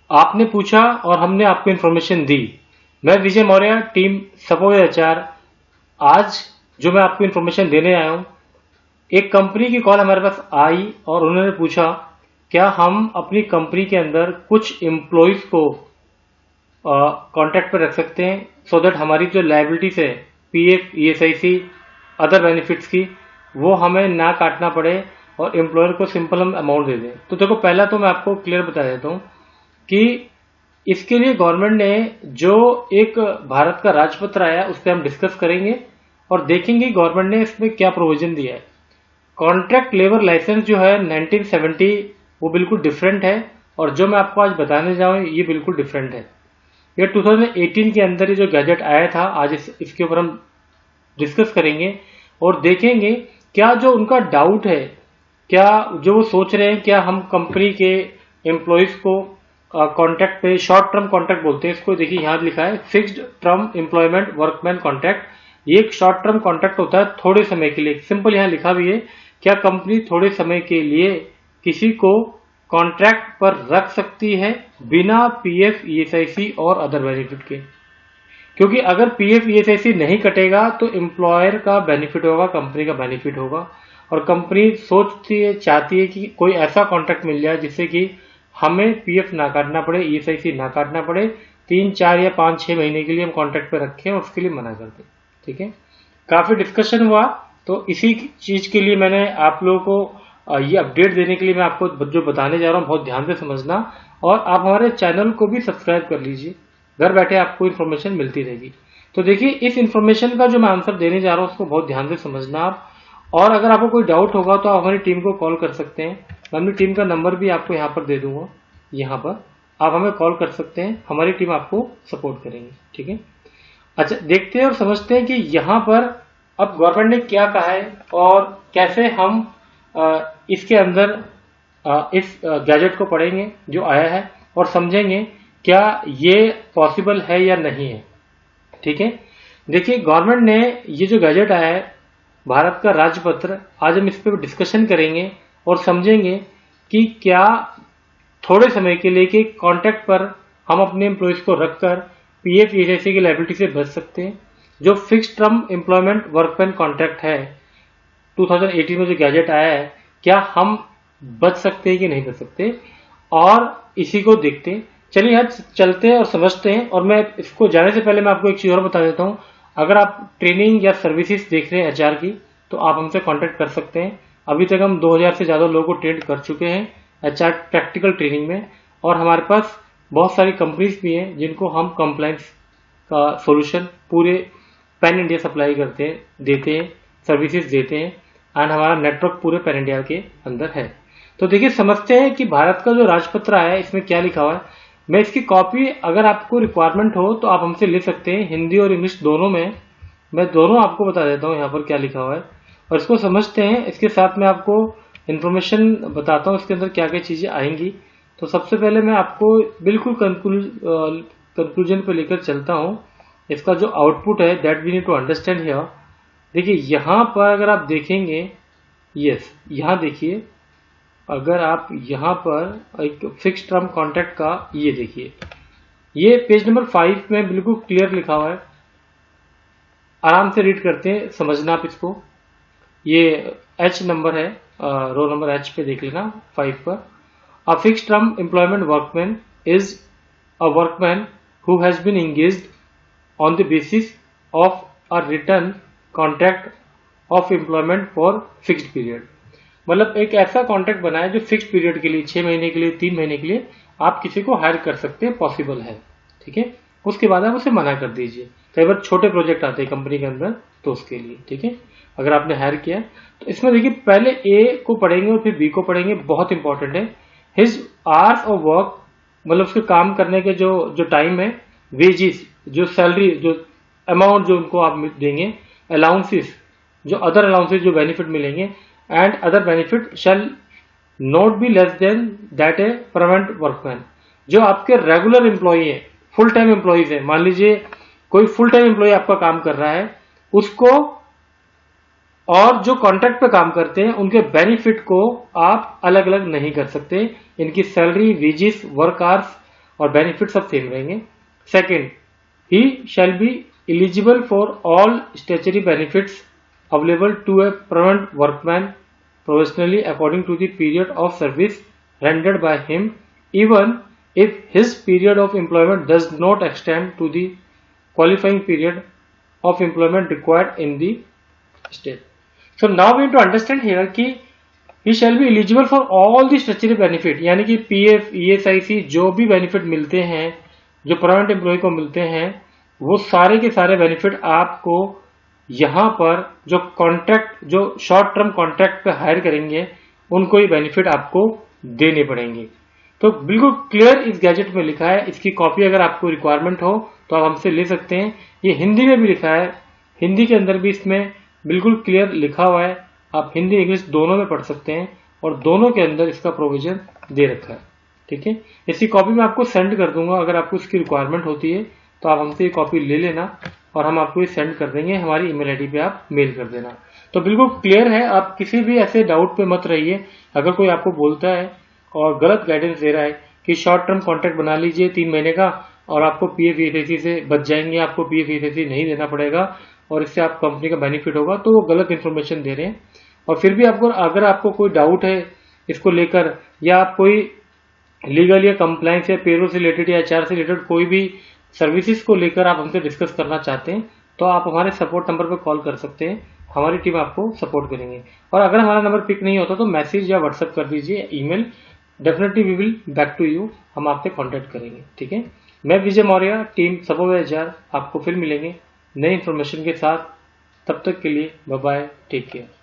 आपने पूछा और हमने आपको इन्फॉर्मेशन दी। मैं Vijay Maurya, team support HR. आज जो मैं आपको इन्फॉर्मेशन देने आया हूं, एक कंपनी की कॉल हमारे पास आई और उन्होंने पूछा क्या हम अपनी कंपनी के अंदर कुछ एम्प्लॉयज को कॉन्ट्रैक्ट पर रख सकते हैं, सो दैट हमारी जो लाइबिलिटीज है पीएफ, ईएसआईसी, अदर बेनिफिट्स की, वो हमें ना काटना पड़े और एम्प्लॉयर को सिंपल हम अमाउंट दे दें। तो देखो, पहला तो मैं आपको क्लियर बता देता हूँ कि इसके लिए गवर्नमेंट ने जो एक भारत का राजपत्र आया उस पर हम डिस्कस करेंगे और देखेंगे गवर्नमेंट ने इसमें क्या प्रोविजन दिया है। कॉन्ट्रैक्ट लेबर लाइसेंस जो है 1970, वो बिल्कुल डिफरेंट है, और जो मैं आपको आज बताने जाऊँ ये बिल्कुल डिफरेंट है। ये 2018 के अंदर ये जो गैजेट आया था, आज इसके ऊपर हम डिस्कस करेंगे और देखेंगे क्या जो उनका डाउट है, क्या जो वो सोच रहे हैं, क्या हम कंपनी के एम्प्लॉयज को कॉन्ट्रैक्ट पे, शॉर्ट टर्म कॉन्ट्रैक्ट बोलते हैं इसको, देखिए यहाँ लिखा है fixed term employment workman contract. ये एक शॉर्ट टर्म कॉन्ट्रैक्ट होता है थोड़े समय के लिए। सिंपल यहाँ लिखा भी है, क्या कंपनी थोड़े समय के लिए किसी को कॉन्ट्रैक्ट पर रख सकती है बिना पीएफ, ईएसआईसी और अदर बेनिफिट के। क्योंकि अगर पीएफ, ईएसआईसी नहीं कटेगा तो एम्प्लॉयर का बेनिफिट होगा, कंपनी का बेनिफिट होगा, और कंपनी सोचती है, चाहती है कि कोई ऐसा कॉन्ट्रैक्ट मिल जाए जिससे कि हमें पीएफ ना काटना पड़े, ईएसआईसी ना काटना पड़े, 3, 4 या 5, 6 महीने के लिए हम कॉन्ट्रैक्ट पे रखें और उसके लिए मना कर दें। ठीक है, काफी डिस्कशन हुआ, तो इसी चीज के लिए मैंने आप लोगों को ये अपडेट देने के लिए मैं आपको जो बताने जा रहा हूँ बहुत ध्यान से समझना, और आप हमारे चैनल को भी सब्सक्राइब कर लीजिए, घर बैठे आपको इन्फॉर्मेशन मिलती रहेगी। तो देखिए, इस इन्फॉर्मेशन का जो मैं आंसर देने जा रहा हूँ उसको बहुत ध्यान से समझना आप, और अगर आपको कोई डाउट होगा तो आप हमारी टीम को कॉल कर सकते हैं। मैं अपनी टीम का नंबर भी आपको यहाँ पर दे दूंगा, यहाँ पर आप हमें कॉल कर सकते हैं, हमारी टीम आपको सपोर्ट करेंगे। ठीक है, अच्छा, देखते हैं और समझते हैं कि यहाँ पर अब गवर्नमेंट ने क्या कहा है और कैसे हम इसके अंदर इस गैजेट को पढ़ेंगे जो आया है और समझेंगे क्या ये पॉसिबल है या नहीं है। ठीक है, देखिए, गवर्नमेंट ने ये जो गैजेट आया है भारत का राजपत्र, आज हम इस पर डिस्कशन करेंगे और समझेंगे कि क्या थोड़े समय के लिए कि कॉन्ट्रैक्ट पर हम अपने एम्प्लॉयज को रखकर पीएफ, ईएसआईसी की लायबिलिटी से बच सकते हैं। जो fixed term employment workman contract है 2018 में जो गैजेट आया है, क्या हम बच सकते हैं कि नहीं बच सकते, और इसी को देखते हैं। चलिए आज चलते हैं और समझते हैं। और मैं इसको जाने से पहले मैं आपको एक चीज और बता देता हूँ, अगर आप ट्रेनिंग या सर्विसेज देख रहे हैं एचआर की, तो आप हमसे कांटेक्ट कर सकते हैं। अभी तक हम 2000 से ज्यादा लोगों को ट्रेन कर चुके हैं एचआर प्रैक्टिकल ट्रेनिंग में, और हमारे पास बहुत सारी कंपनीज भी हैं जिनको हम कंप्लायंस का सॉल्यूशन पूरे पैन इंडिया सप्लाई करते हैं, देते हैं, सर्विसेज देते हैं, एंड हमारा नेटवर्क पूरे पैन इंडिया के अंदर है। तो देखिए, समझते हैं कि भारत का जो राजपत्र आया है इसमें क्या लिखा हुआ है। मैं इसकी कॉपी अगर आपको रिक्वायरमेंट हो तो आप हमसे ले सकते हैं, हिंदी और इंग्लिश दोनों में। मैं दोनों आपको बता देता हूँ यहाँ पर क्या लिखा हुआ है, और इसको समझते हैं। इसके साथ मैं आपको इन्फॉर्मेशन बताता हूँ इसके अंदर क्या क्या चीजें आएंगी। तो सबसे पहले मैं आपको बिल्कुल कंक्लूजन पे लेकर चलता हूँ। इसका जो आउटपुट है that we need to understand here. देखिए, यहाँ पर अगर आप देखेंगे, यस, यहाँ देखिए, अगर आप यहाँ पर एक फिक्स टर्म कॉन्ट्रैक्ट का ये देखिए, ये पेज नंबर 5 में बिल्कुल क्लियर लिखा हुआ है। आराम से रीड करते हैं, समझना आप इसको। ये एच नंबर है, रो नंबर एच पे देख लेना 5 पर। A fix term employment workman is a workman who has been engaged on the basis of a written contract of employment for fixed period। मतलब एक ऐसा कॉन्ट्रैक्ट बनाए जो फिक्स पीरियड के लिए, 6 महीने के लिए, 3 महीने के लिए आप किसी को हायर कर सकते हैं, पॉसिबल है। ठीक है, उसके बाद आप उसे मना कर दीजिए। कई बार छोटे प्रोजेक्ट आते हैं कंपनी के अंदर, तो उसके लिए। ठीक है, अगर आपने हायर किया तो इसमें देखिए, पहले ए को पढ़ेंगे और फिर बी को पढ़ेंगे, बहुत इंपॉर्टेंट है। हिज आवर्स ऑफ वर्क, मतलब उसके काम करने के जो टाइम है, वेजिस, जो सैलरी, जो अमाउंट जो उनको आप देंगे, अलाउंसेस, जो अदर अलाउंसेस, जो बेनिफिट मिलेंगे, and other benefit shall not be less than that A permanent workman. जो आपके रेगुलर एम्प्लॉई है, फुल टाइम एम्प्लॉइज है, मान लीजिए कोई फुल टाइम एम्प्लॉय आपका काम कर रहा है, उसको, और जो कॉन्ट्रैक्ट पे काम करते हैं उनके बेनिफिट को आप अलग अलग नहीं कर सकते। इनकी सैलरी, वेजेस, वर्क आवर्स और बेनिफिट सब सेम रहेंगे। Second, he shall be eligible for all statutory benefits available to a permanent workman professionally according to the period of service rendered by him, even if his period of employment does not extend to the qualifying period of employment required in the state. So now we need to understand here कि he shall be eligible for all the statutory benefit, यानी कि PF, ESIC जो भी benefit मिलते हैं, जो permanent employ को मिलते हैं, वो सारे के सारे बेनिफिट आपको यहाँ पर जो कॉन्ट्रैक्ट, जो शॉर्ट टर्म कॉन्ट्रैक्ट पे हायर करेंगे, उनको ये बेनिफिट आपको देने पड़ेंगे। तो बिल्कुल क्लियर इस गैजेट में लिखा है। इसकी कॉपी अगर आपको रिक्वायरमेंट हो तो आप हमसे ले सकते हैं। ये हिंदी में भी लिखा है, हिंदी के अंदर भी इसमें बिल्कुल क्लियर लिखा हुआ है। आप हिंदी इंग्लिश दोनों में पढ़ सकते हैं और दोनों के अंदर इसका प्रोविजन दे रखा है। ठीक है, इसकी कॉपी मैं आपको सेंड कर दूंगा। अगर आपको इसकी रिक्वायरमेंट होती है तो आप हमसे ये कॉपी ले लेना और हम आपको ये सेंड कर देंगे। हमारी ईमेल आईडी पे आप मेल कर देना। तो बिल्कुल क्लियर है, आप किसी भी ऐसे डाउट पे मत रहिए। अगर कोई आपको बोलता है और गलत गाइडेंस दे रहा है कि शॉर्ट टर्म कॉन्ट्रैक्ट बना लीजिए 3 महीने का और आपको पीएफ ईएसआईसी से बच जाएंगे, आपको पीएफ ईएसआईसी नहीं देना पड़ेगा और इससे आप कंपनी का बेनिफिट होगा, तो वो गलत इन्फॉर्मेशन दे रहे हैं। और फिर भी आपको अगर आपको कोई डाउट है इसको लेकर, या आप कोई लीगल या कंप्लायंस या पेरोल से रिलेटेड या एचआर से रिलेटेड कोई भी सर्विसेज को लेकर आप हमसे डिस्कस करना चाहते हैं, तो आप हमारे सपोर्ट नंबर पर कॉल कर सकते हैं। हमारी टीम आपको सपोर्ट करेंगे। और अगर हमारा नंबर पिक नहीं होता तो मैसेज या व्हाट्सएप कर दीजिए, email, definitely we will back to you, हम आपसे कांटेक्ट करेंगे। ठीक है, मैं Vijay Maurya, team support HR, आपको फिर मिलेंगे नई इन्फॉर्मेशन के साथ। तब तक के लिए बाय बाय, टेक केयर।